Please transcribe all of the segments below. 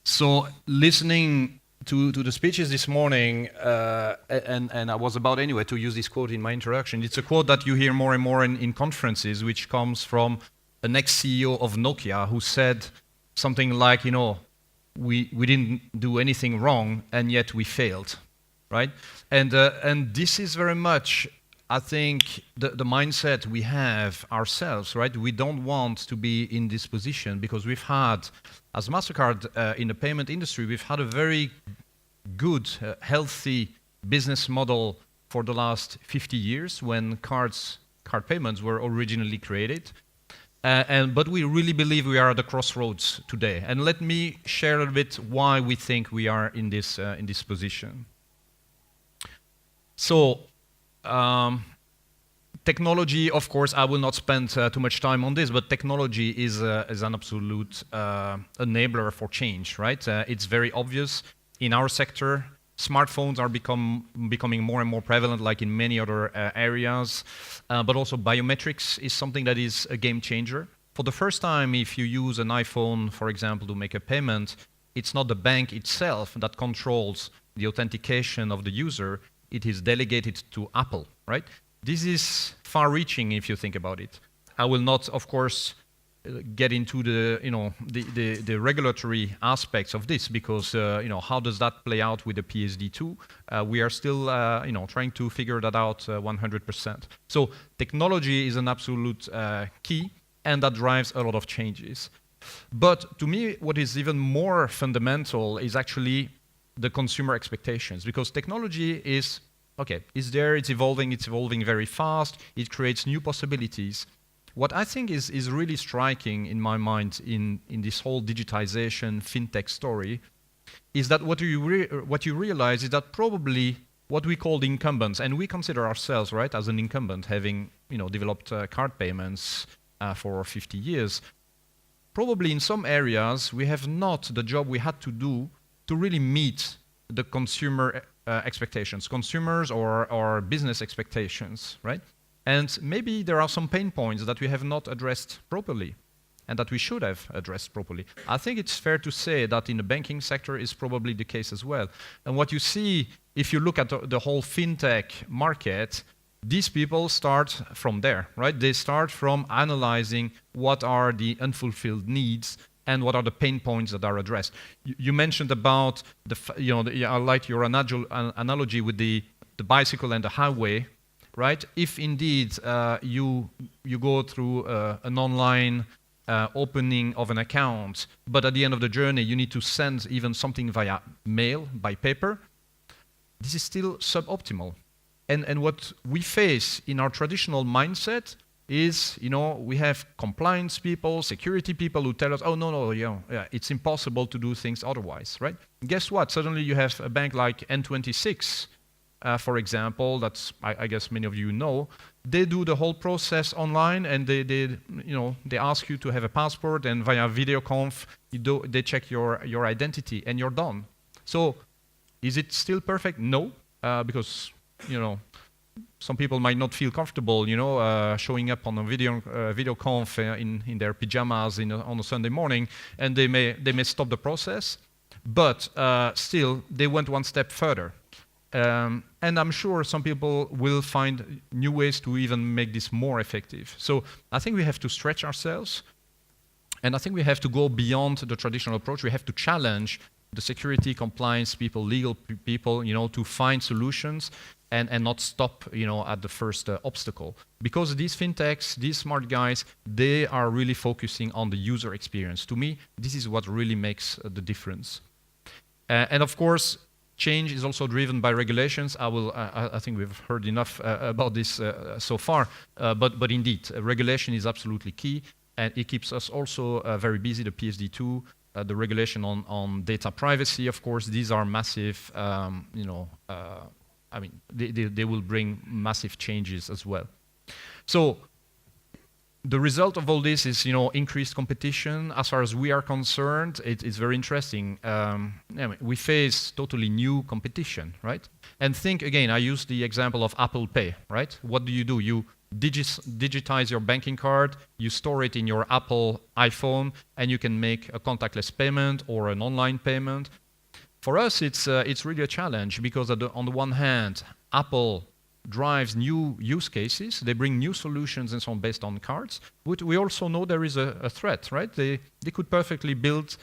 So listening to the speeches this morning, and I was about anyway to use this quote in my introduction. It's a quote that you hear more and more in conferences, which comes from an ex-CEO of Nokia who said something like, we didn't do anything wrong and yet we failed, right? And this is very much, I think, the mindset we have ourselves, right? We don't want to be in this position because we've had, as Mastercard in the payment industry, we've had a very good, healthy business model for the last 50 years when card payments were originally created. But we really believe we are at the crossroads today. And let me share a little bit why we think we are in this position. So, technology, of course, I will not spend too much time on this, but technology is an absolute enabler for change, right? It's very obvious in our sector. Smartphones are becoming more and more prevalent, like in many other areas. But also biometrics is something that is a game changer. For the first time, if you use an iPhone, for example, to make a payment, it's not the bank itself that controls the authentication of the user. It is delegated to Apple, right? This is far-reaching if you think about it. I will not, of course, get into the regulatory aspects of this because how does that play out with the PSD2? We are still trying to figure that out 100%. So technology is an absolute key, and that drives a lot of changes. But to me, what is even more fundamental is actually the consumer expectations, because technology is there, it's evolving very fast, it creates new possibilities. What I think is really striking in my mind in this whole digitization fintech story is that what you realize is that probably what we call the incumbents, and we consider ourselves, right, as an incumbent, having developed card payments for 50 years, probably in some areas we have not the job we had to do to really meet the consumer expectations, consumers or business expectations, right? And maybe there are some pain points that we have not addressed properly and that we should have addressed properly. I think it's fair to say that in the banking sector is probably the case as well. And what you see, if you look at the whole fintech market, these people start from there, right? They start from analyzing what are the unfulfilled needs and what are the pain points that are addressed. You mentioned about I like your analogy with the bicycle and the highway, right? If indeed you go through an online opening of an account, but at the end of the journey you need to send even something via mail, by paper, this is still suboptimal. And what we face in our traditional mindset is, we have compliance people, security people who tell us, oh, no, it's impossible to do things otherwise, right? Guess what? Suddenly you have a bank like N26, for example, that's, I guess many of you know, they do the whole process online, and they ask you to have a passport, and via video conf, they check your identity, and you're done. So, is it still perfect? No, because, some people might not feel comfortable, showing up on a video conf in their pajamas on a Sunday morning, and they may stop the process, but still, they went one step further. And I'm sure some people will find new ways to even make this more effective. So I think we have to stretch ourselves, and I think we have to go beyond the traditional approach. We have to challenge the security, compliance people, legal people, to find solutions and not stop, at the first obstacle. Because these fintechs, these smart guys, they are really focusing on the user experience. To me, this is what really makes the difference. And of course, change is also driven by regulations. I think we've heard enough about this so far, but indeed, regulation is absolutely key, and it keeps us also very busy. The PSD2, the regulation on data privacy, of course, these are massive. They will bring massive changes as well. So the result of all this is, increased competition. As far as we are concerned, it's very interesting. We face totally new competition, right? And think again. I use the example of Apple Pay, right? What do? You digitize your banking card, you store it in your Apple iPhone, and you can make a contactless payment or an online payment. For us, it's really a challenge because on the one hand, Apple drives new use cases. They bring new solutions and so on based on cards. But we also know there is a threat, right? They could perfectly build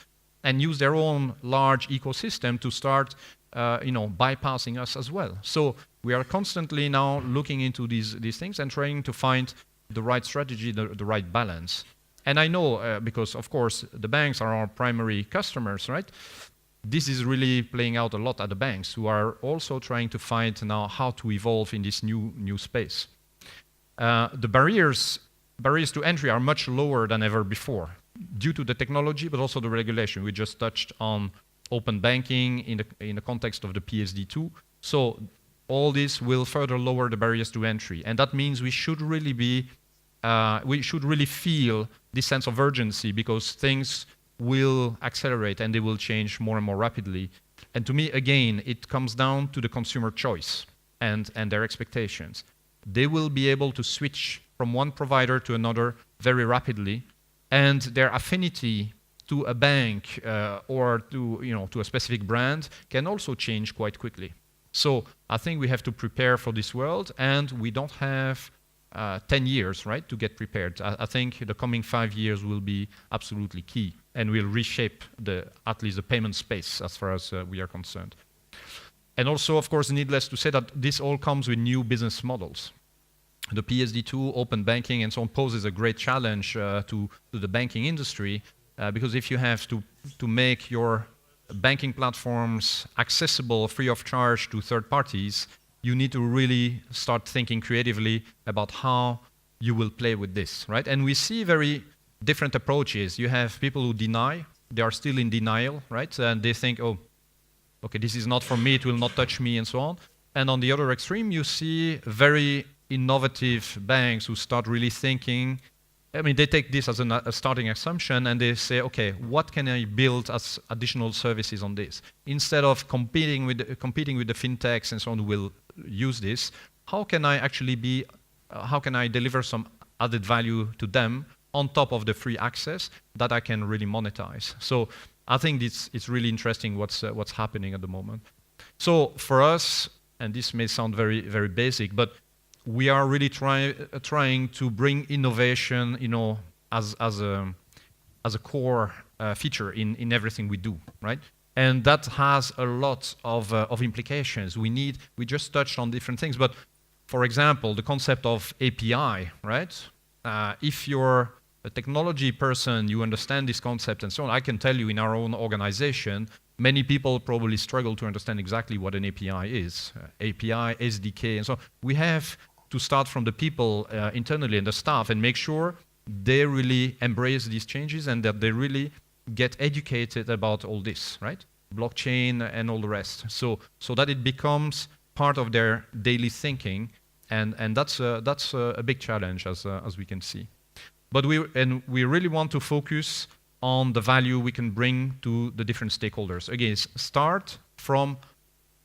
and use their own large ecosystem to start, bypassing us as well. So we are constantly now looking into these things and trying to find the right strategy, the right balance. And I know because, of course, the banks are our primary customers, right? This is really playing out a lot at the banks, who are also trying to find now how to evolve in this new space. The barriers to entry are much lower than ever before, due to the technology, but also the regulation. We just touched on open banking in the context of the PSD2. So all this will further lower the barriers to entry, and that means we should really feel this sense of urgency because things will accelerate and they will change more and more rapidly. And to me, again, it comes down to the consumer choice and their expectations. They will be able to switch from one provider to another very rapidly, and their affinity to a bank or to a specific brand can also change quite quickly. So I think we have to prepare for this world, and we don't have 10 years, right, to get prepared. I think the coming 5 years will be absolutely key and will reshape at least the payment space as far as we are concerned. And also, of course, needless to say that this all comes with new business models. The PSD2, open banking, and so on poses a great challenge to the banking industry because if you have to make your banking platforms accessible free of charge to third parties, you need to really start thinking creatively about how you will play with this, right? And we see very different approaches. You have people who deny, they are still in denial, right? And they think, oh, okay, this is not for me, it will not touch me, and so on. And on the other extreme, you see very innovative banks who start really thinking. I mean, they take this as a starting assumption and they say, okay, what can I build as additional services on this? Instead of competing with the fintechs and so on who will use this, how can I deliver some added value to them on top of the free access that I can really monetize? So I think it's really interesting what's happening at the moment. So for us, and this may sound very, very basic, but we are really trying to bring innovation, as a core feature in everything we do, right? And that has a lot of implications. We just touched on different things, but for example, the concept of API, right? If you're a technology person, you understand this concept and so on. I can tell you in our own organization, many people probably struggle to understand exactly what an API is. API, SDK, and so on. We have to start from the people internally and the staff and make sure they really embrace these changes and that they really get educated about all this, right? Blockchain and all the rest. So that it becomes part of their daily thinking, and that's a big challenge as we can see. But we really want to focus on the value we can bring to the different stakeholders. Again, start from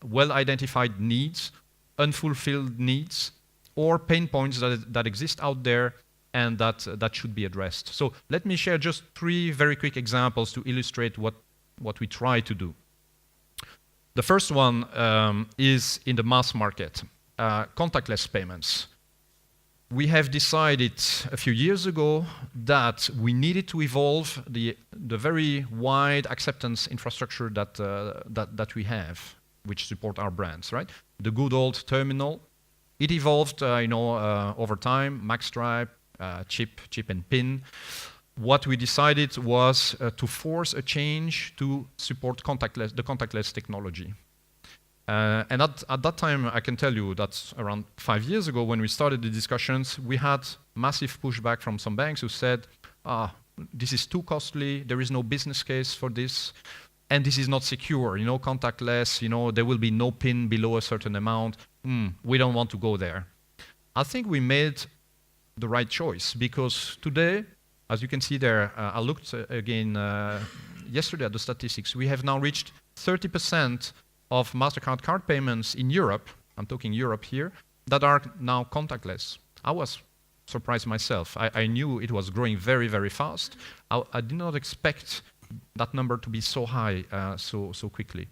well-identified needs, unfulfilled needs, or pain points that exist out there and that should be addressed. So let me share just 3 very quick examples to illustrate what we try to do. The first one is in the mass market, contactless payments. We have decided a few years ago that we needed to evolve the very wide acceptance infrastructure that we have, which support our brands, right? The good old terminal. It evolved, over time, magstripe, chip and pin. What we decided was to force a change to support the contactless technology. And at that time, I can tell you that's around 5 years ago when we started the discussions, we had massive pushback from some banks who said, this is too costly, there is no business case for this, and this is not secure, contactless, there will be no PIN below a certain amount. We don't want to go there. I think we made the right choice because today, as you can see there, I looked again yesterday at the statistics, we have now reached 30% of Mastercard card payments in Europe, I'm talking Europe here, that are now contactless. I was surprised myself. I knew it was growing very, very fast. I did not expect that number to be so high so quickly.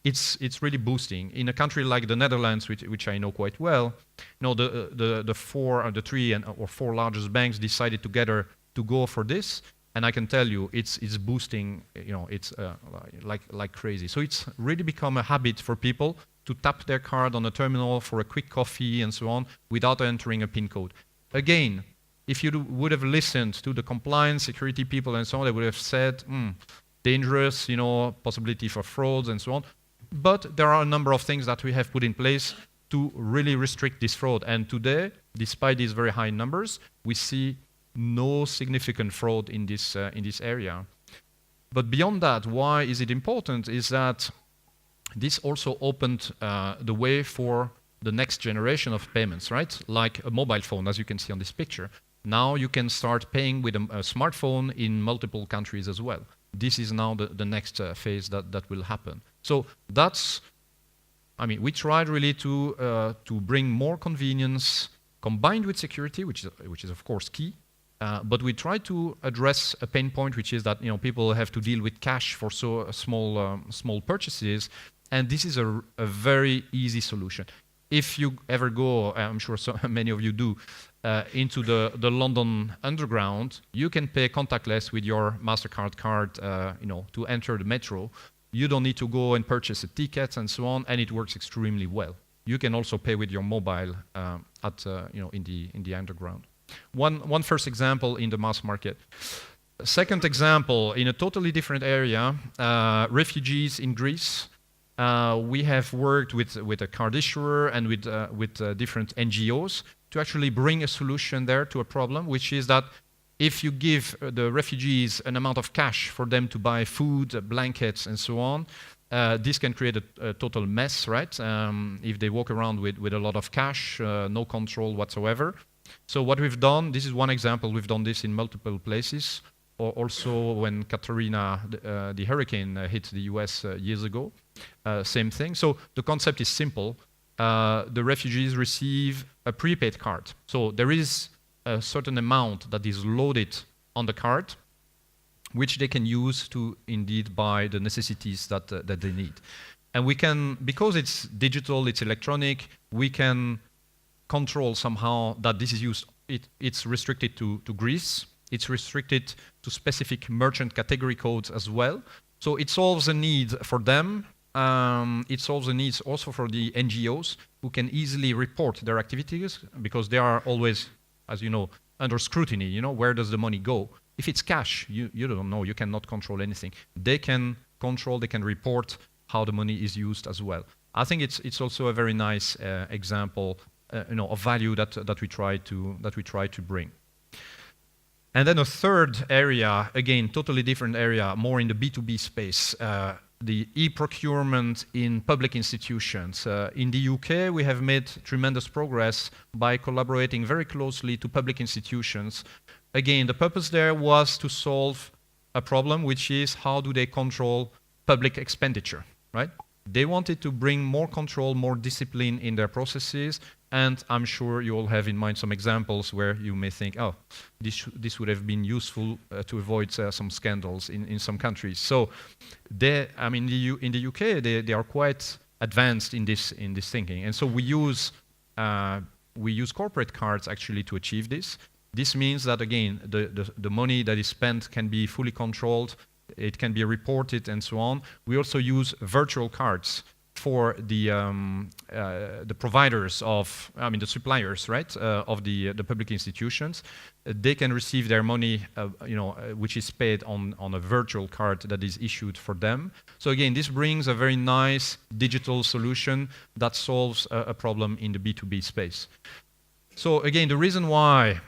It's really boosting. In a country like the Netherlands, which I know quite well, the three or four largest banks decided together to go for this, and I can tell you, it's boosting. It's like crazy. So it's really become a habit for people to tap their card on a terminal for a quick coffee and so on without entering a PIN code. Again, if you would have listened to the compliance, security people and so on, they would have said, dangerous, possibility for frauds and so on. But there are a number of things that we have put in place to really restrict this fraud. And today, despite these very high numbers, we see no significant fraud in this area. But beyond that, why is it important? Is that this also opened the way for the next generation of payments, right? Like a mobile phone, as you can see on this picture. Now you can start paying with a smartphone in multiple countries as well. This is now the next phase that will happen. So we tried really to bring more convenience combined with security, which is of course key. But we try to address a pain point, which is that people have to deal with cash for so small purchases, and this is a very easy solution. If you ever go, I'm sure many of you do, into the London Underground, you can pay contactless with your Mastercard card, to enter the metro. You don't need to go and purchase a ticket and so on, and it works extremely well. You can also pay with your mobile in the Underground. One first example in the mass market. Second example, in a totally different area, refugees in Greece. We have worked with a card issuer and with different NGOs to actually bring a solution there to a problem, which is that if you give the refugees an amount of cash for them to buy food, blankets, and so on, this can create a total mess, right? If they walk around with a lot of cash, no control whatsoever. So what we've done, this is one example, we've done this in multiple places, or also when Katrina, the hurricane, hit the US years ago, same thing. So the concept is simple. The refugees receive a prepaid card. So there is a certain amount that is loaded on the card, which they can use to indeed buy the necessities that they need. And we can, because it's digital, it's electronic, we can control somehow that this is used. It's restricted to Greece. It's restricted to specific merchant category codes as well. So it solves a need for them. It solves the needs also for the NGOs who can easily report their activities because they are always, as you know, under scrutiny. Where does the money go? If it's cash, you don't know. You cannot control anything. They can control. They can report how the money is used as well. I think it's also a very nice example, of value that we try to bring. And then a third area, again, totally different area, more in the B2B space, the e-procurement in public institutions. In the UK, we have made tremendous progress by collaborating very closely to public institutions. Again, the purpose there was to solve a problem, which is how do they control public expenditure, right? They wanted to bring more control, more discipline in their processes, and I'm sure you all have in mind some examples where you may think, oh, this would have been useful to avoid some scandals in some countries. So, in the UK, they are quite advanced in this thinking, and so we use corporate cards actually to achieve this. This means that again, the money that is spent can be fully controlled. It can be reported and so on. We also use virtual cards for the providers of, the suppliers, right, of the public institutions. They can receive their money, which is paid on a virtual card that is issued for them. So again, this brings a very nice digital solution that solves a problem in the B2B space. So again, the reason why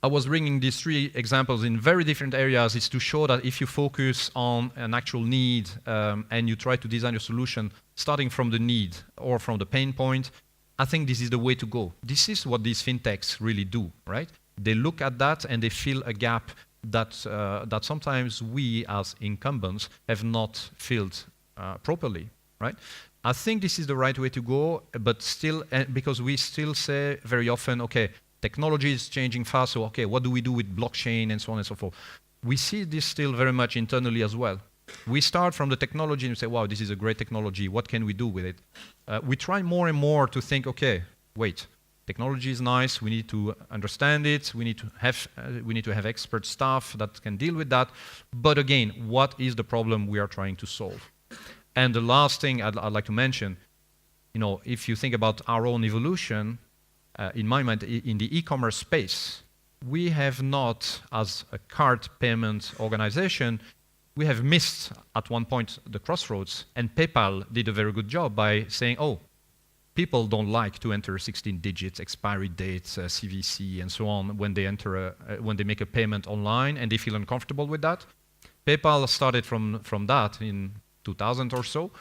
I was bringing these three examples in very different areas is to show that if you focus on an actual need and you try to design your solution starting from the need or from the pain point, I think this is the way to go. This is what these fintechs really do, right? They look at that and they fill a gap that sometimes we as incumbents have not filled properly, right? I think this is the right way to go, but still, because we still say very often, okay, Technology is changing fast, so okay, what do we do with blockchain and so on and so forth? We see this still very much internally as well. We start from the technology and we say, wow, this is a great technology, what can we do with it? We try more and more to think, okay, wait, technology is nice, we need to understand it, we need to have expert staff that can deal with that, but again, what is the problem we are trying to solve? And the last thing I'd like to mention, if you think about our own evolution, in my mind, in the e-commerce space, we have not, as a card payment organization, we have missed at one point the crossroads, and PayPal did a very good job by saying, oh, people don't like to enter 16 digits, expiry dates, CVC, and so on when they make a payment online, and they feel uncomfortable with that. PayPal started from that in 2000 or so.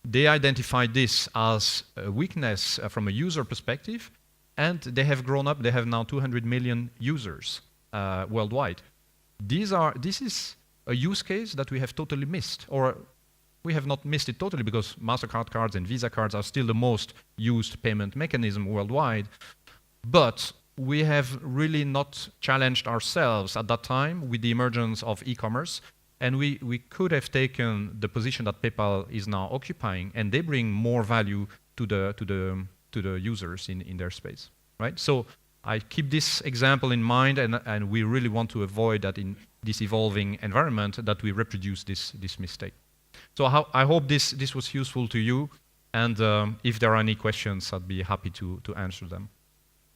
They identified this as a weakness from a user perspective, and they have grown up. They have now 200 million users worldwide. This is a use case that we have totally missed, or we have not missed it totally because Mastercard cards and Visa cards are still the most used payment mechanism worldwide. But we have really not challenged ourselves at that time with the emergence of e-commerce, and we could have taken the position that PayPal is now occupying, and they bring more value to the users in their space, right? So I keep this example in mind, and we really want to avoid that in this evolving environment that we reproduce this mistake. So I hope this was useful to you, and if there are any questions, I'd be happy to answer them.